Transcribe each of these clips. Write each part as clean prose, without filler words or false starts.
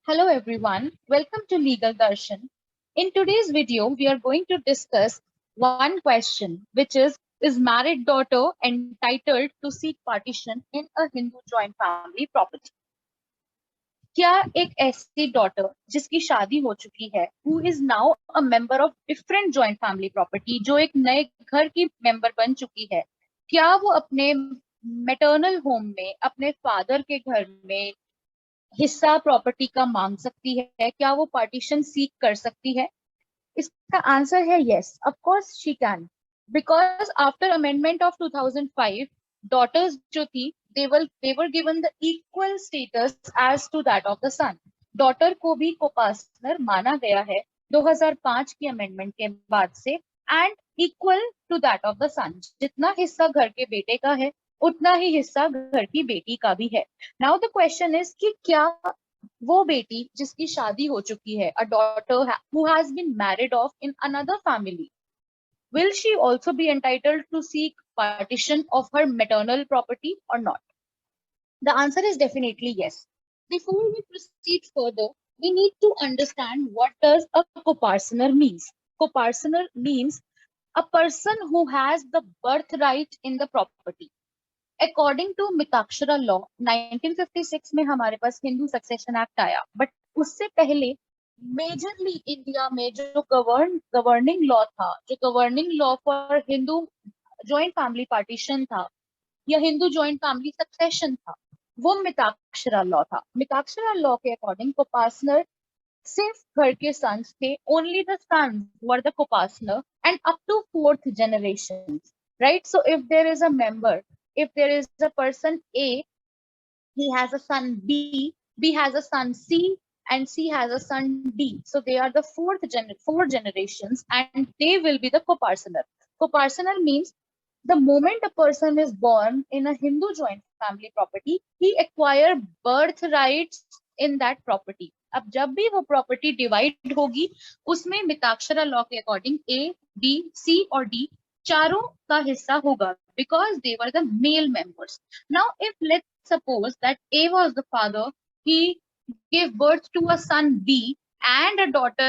Hello everyone, welcome to Legal Darshan. In today's video, we are going to discuss one question, which is married daughter entitled to seek partition in a Hindu joint family property? क्या एक ऐसी daughter जिसकी शादी हो चुकी है, who is now a member of different joint family property, जो एक नए घर की member बन चुकी है, क्या वो अपने maternal home में, अपने father के घर में हिस्सा प्रॉपर्टी का मांग सकती है? क्या वो पार्टीशन सीक कर सकती है? इसका आंसर है yes, of course she can, because after amendment of 2005 daughters जो थी they were given the equal status as to that of the son. Daughter को भी कोपार्टनर माना गया है 2005 की अमेंडमेंट के बाद से, and equal to that of the son. जितना हिस्सा घर के बेटे का है उतना ही हिस्सा घर की बेटी का भी है. नाउ द क्वेश्चन इज कि क्या वो बेटी जिसकी शादी हो चुकी है, a daughter who has been married of in another family, will she also be entitled to seek partition of her maternal property or not? The answer is definitely yes. Before we proceed further, we need to understand what does a copartner means. Copartner means a person who has the birthright in the property. According to Mitakshara law 1956 में हमारे पास Hindu succession act आया, but उससे पहले majorly India में जो governing law था, जो governing law for Hindu joint family partition था या हिंदू जॉइंट फैमिली सक्सेशन था, वो मिताक्षरा लॉ था. मिताक्षरा लॉ के अकॉर्डिंग कोपार्टनर सिर्फ घर के सन्स थे, only the sons were the copartner and up to 4th generation, right? So if there is a member, if there is a person A, he has a son B, B has a son C, and C has a son D. So they are the four generations, and they will be the copartner. Copartner means the moment a person is born in a Hindu joint family property, he acquire birth rights in that property. अब जब भी वो property divide होगी, उसमें Mitakshara law के according A, B, C और D चारों का हिस्सा होगा, because they were the male members. Now, if let's suppose that A was the father, he gave birth to a son B and a daughter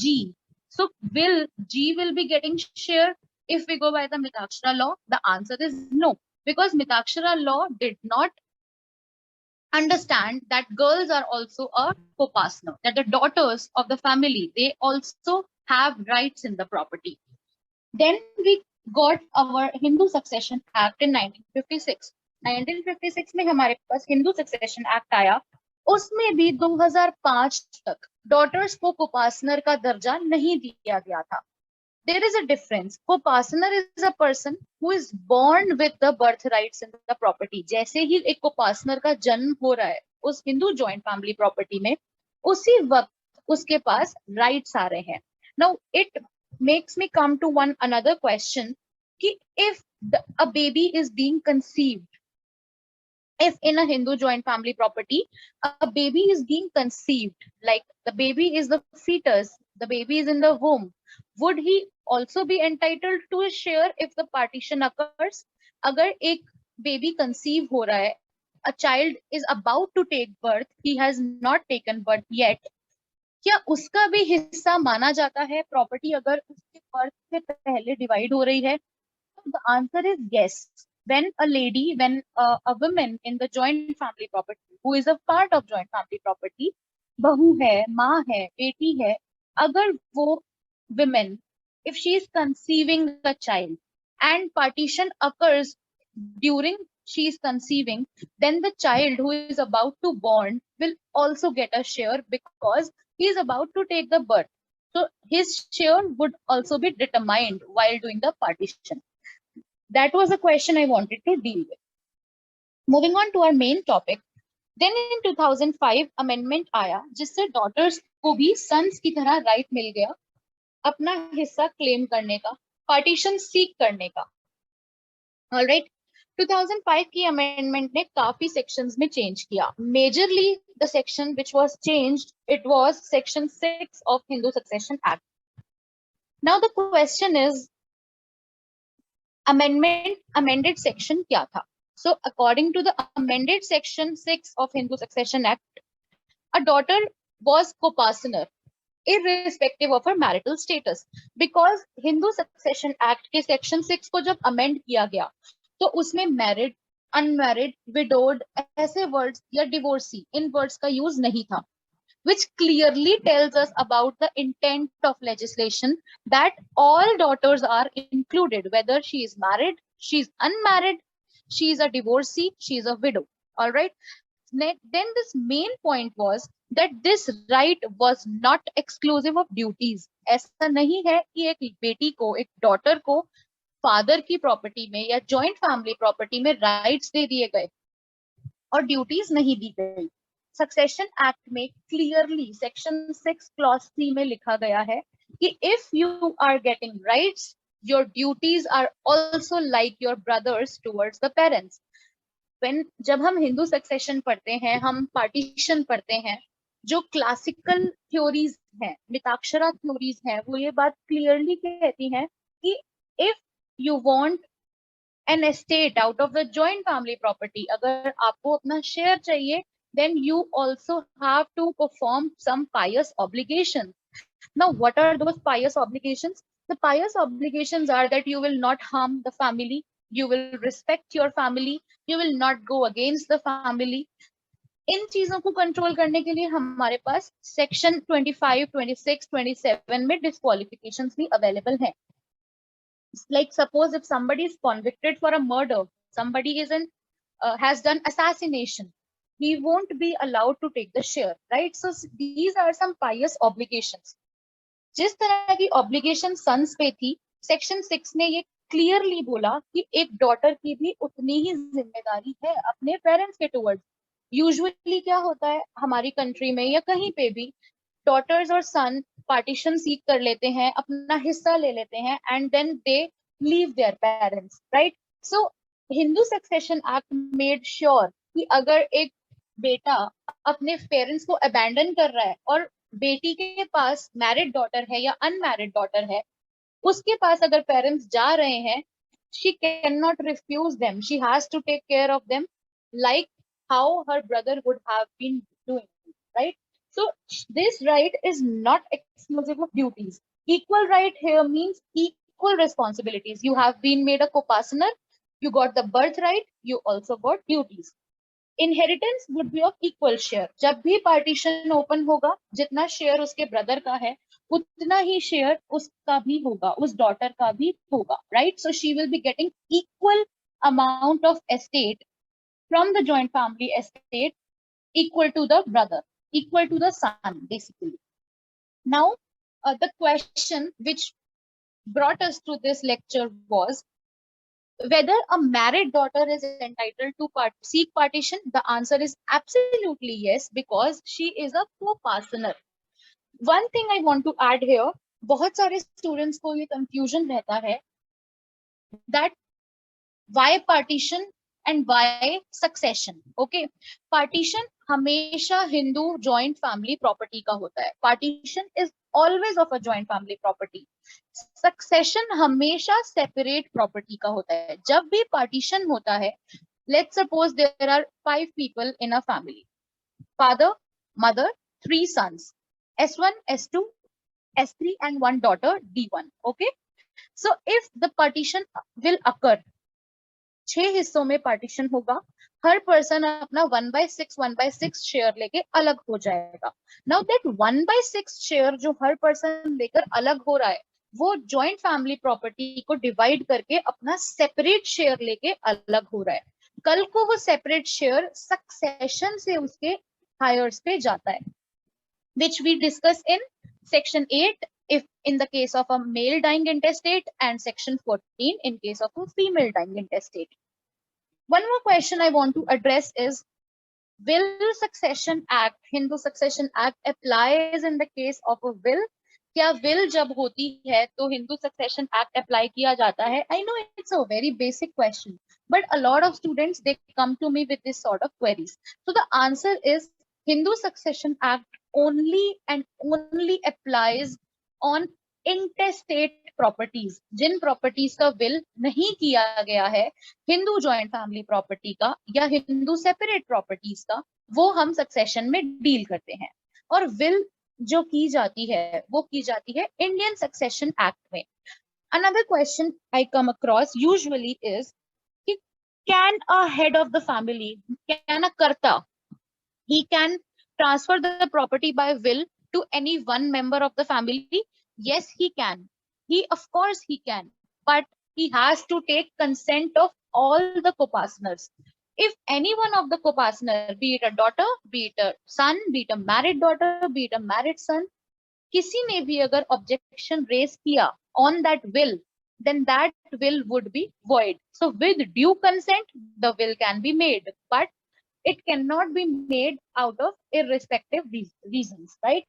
G. So will G will be getting share if we go by the Mitakshara law? The answer is no, because Mitakshara law did not understand that girls are also a copartner, that the daughters of the family, they also have rights in the property. Then we got our Hindu Succession Act in 1956. 1956 में हमारे पास Hindu succession act आया. उसमें भी 2005 तक daughters को कोपार्टनर का दर्जा नहीं दिया गया था. There is a difference. कोपार्टनर is a person who is born with the birth rights in the property. जैसे ही एक कोपार्टनर का जन्म हो रहा है उस हिंदू जॉइंट फैमिली प्रॉपर्टी में, उसी वक्त उसके पास राइट्स आ रहे हैं. Now it makes me come to one another question, कि if a baby is being conceived, if in a Hindu joint family property a baby is being conceived, like the baby is the fetus, the baby is in the womb, would he also be entitled to a share if the partition occurs? अगर एक baby conceive हो रहा है, a child is about to take birth, he has not taken birth yet, क्या उसका भी हिस्सा माना जाता है प्रॉपर्टी अगर उसके बर्थ से पहले डिवाइड हो रही है? The answer is yes. When a lady, when a woman in the joint family property, who is a part of joint family property, बहू है, माँ है, बेटी है, अगर वो women, if she is conceiving a child and partition occurs during she is conceiving, then the child who is about to born will also get a share because he is about to take the birth. So his share would also be determined while doing the partition. That was a question I wanted to deal with. Moving on to our main topic. Then in 2005 amendment आया जिससे daughters को भी sons की तरह right मिल गया अपना हिस्सा claim करने का, partition seek करने का. All right. 2005 की amendment ने काफी sections में change किया. Majorly the section which was changed, it was section 6 of Hindu Succession Act. Now the question is, amended section क्या था? So according to the amended section 6 of Hindu Succession Act, a daughter was co-partner irrespective of her marital status, because Hindu succession act के section 6 को जब amend किया गया तो उसमें married, unmarried, widowed ऐसे वर्ड्स या डिवोर्सी इन वर्ड्स का यूज नहीं था, which clearly tells us about the intent of legislation that all daughters are included, whether she is married, she is unmarried, she is a divorcee, she is a widow. All right. Then this main point was that this right was not exclusive of duties. ऐसा नहीं है कि एक बेटी को, एक daughter को father की प्रॉपर्टी में या जॉइंट फैमिली प्रॉपर्टी में राइट्स दे दिए गए और ड्यूटीज नहीं दी गई। सक्सेशन एक्ट में क्लियरली सेक्शन 6 क्लॉज 3 में लिखा गया है कि if you are getting rights, your duties are also like your brothers towards the parents. जब हम हिंदू सक्सेशन पढ़ते हैं, हम पार्टीशन पढ़ते हैं, जो क्लासिकल थ्योरीज हैं, मिताक्षरा थ्योरीज हैं, वो ये बात क्लियरली कहती हैं कि if you want an estate out of the joint family property, अगर आपको अपना शेयर चाहिए, then you also have to perform some pious obligations. Now, what are those pious obligations? The pious obligations are that you will not harm the family, you will respect your family, you will not go against the family. इन चीजों को control करने के लिए हमारे पास section 25, 26, 27 में डिस्क्वालिफिकेशंस भी available हैं. Like suppose if somebody is convicted for a murder, somebody has done assassination, he won't be allowed to take the share, right? So these are some pious obligations. जिस तरह की ऑब्लिगेशन सन्स पे थी, section 6 ने ये clearly बोला कि एक डॉटर की भी उतनी ही जिम्मेदारी है अपने पेरेंट्स के टुवर्ड्स. यूजुअली क्या होता है हमारी कंट्री में या कहीं पे भी, डॉटर्स और सन पार्टीशन सीख कर लेते हैं, अपना हिस्सा ले लेते हैं, and then they leave their parents, right? So Hindu succession act made sure कि अगर एक बेटा अपने पेरेंट्स को अबैंडन कर रहा है और बेटी के पास मैरिड डॉटर है या अनमैरिड डॉटर है, उसके पास अगर पेरेंट्स जा रहे हैं, she cannot refuse them, she has to take care of them like how her brother would have been doing, right? So this right is not exclusive of duties. Equal right here means equal responsibilities. You have been made a co-partner, you got the birthright, you also got duties. Inheritance would be of equal share. जब भी partition open होगा, जितना share उसके brother का है उतना ही share उसका भी होगा, उस डॉटर का भी होगा, right? So she will be getting equal amount of estate from the joint family estate, equal to the brother, equal to the son basically. Now the question which brought us to this lecture was whether a married daughter is entitled to seek partition. The answer is absolutely yes, because she is a co-partner. One thing I want to add here, बहुत सारे students को ये confusion रहता है that why partition and why succession. Okay, partition हमेशा Hindu joint family property का होता है. Partition is always of a joint family property. Succession हमेशा सेपरेट प्रॉपर्टी का होता है. जब भी पार्टीशन होता है, let's suppose there are 5 people in a family, father, mother, 3 sons, S1, S2, S3 and 1 daughter, D1. Okay, so if the partition will occur, 6 हिस्सों में पार्टीशन होगा, हर पर्सन अपना 1/6 शेयर लेके अलग हो जाएगा. नाउ दैट 1/6 शेयर जो हर पर्सन लेकर अलग हो रहा है, वो जॉइंट फैमिली प्रॉपर्टी को डिवाइड करके अपना सेपरेट शेयर लेके अलग हो रहा है. कल को वो सेपरेट शेयर सक्सेशन से उसके हायर्स पे जाता है, which we discuss in section 8 if in the case of a male dying intestate, and section 14 in case of a female dying intestate. One more question I want to address is, will succession act, Hindu succession act applies in the case of a will? क्या will जब होती है तो Hindu succession act apply किया जाता है? I know it's a very basic question, but a lot of students, they come to me with this sort of queries. So the answer is, Hindu succession act only and only applies on intestate properties. जिन properties का will नहीं किया गया है, Hindu joint family property का या Hindu separate properties का, वो हम सक्सेशन में डील करते हैं। और विल जो की जाती है वो की जाती है इंडियन सक्सेशन एक्ट में। Another question I come across usually is, can a head of the family, can a karta, he can transfer the property by will to any one member of the family? Yes, he can. Of course he can, but he has to take consent of all the co-partners. If any one of the co-partner, be it a daughter, be it a son, be it a married daughter, be it a married son, किसी ने भी अगर objection raise किया on that will, then that will would be void. So with due consent, the will can be made, but it cannot be made out of irrespective reasons, right?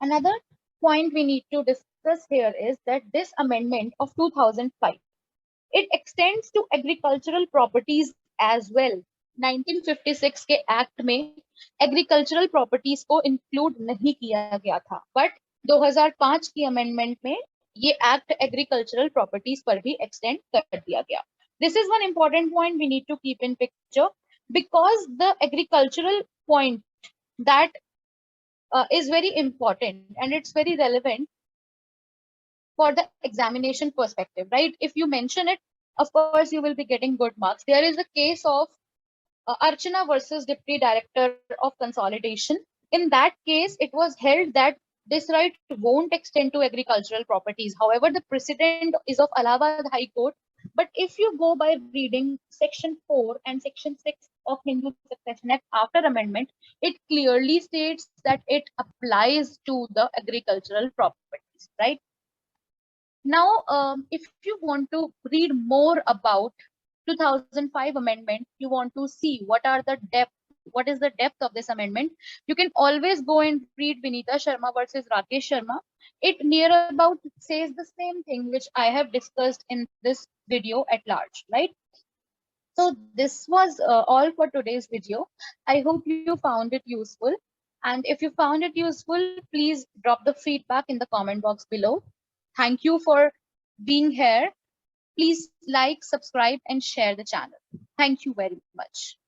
Another point we need to discuss here is that this amendment of 2005, it extends to agricultural properties as well. 1956 के act में agricultural properties को include नहीं किया गया था, but 2005 की amendment में ये एक्ट एग्रीकल्चरल प्रॉपर्टीज पर भी एक्सटेंड कर दिया गया. This is one important point we need to keep in picture, because the agricultural point that is very important and it's very relevant for the examination perspective, right? If you mention it, of course you will be getting good marks. There is a case of Archana versus Deputy Director of Consolidation. In that case, it was held that this right won't extend to agricultural properties. However, the precedent is of Allahabad High Court. But if you go by reading Section 4 and Section 6 of Hindu Succession Act after amendment, it clearly states that it applies to the agricultural properties, right? Now, if you want to read more about 2005 amendment, you want to see what is the depth of this amendment, you can always go and read Vinita Sharma versus Rakesh Sharma. It near about says the same thing which I have discussed in this video at large, right? So this was all for today's video. I hope you found it useful. And if you found it useful, please drop the feedback in the comment box below. Thank you for being here. Please like, subscribe, and share the channel. Thank you very much.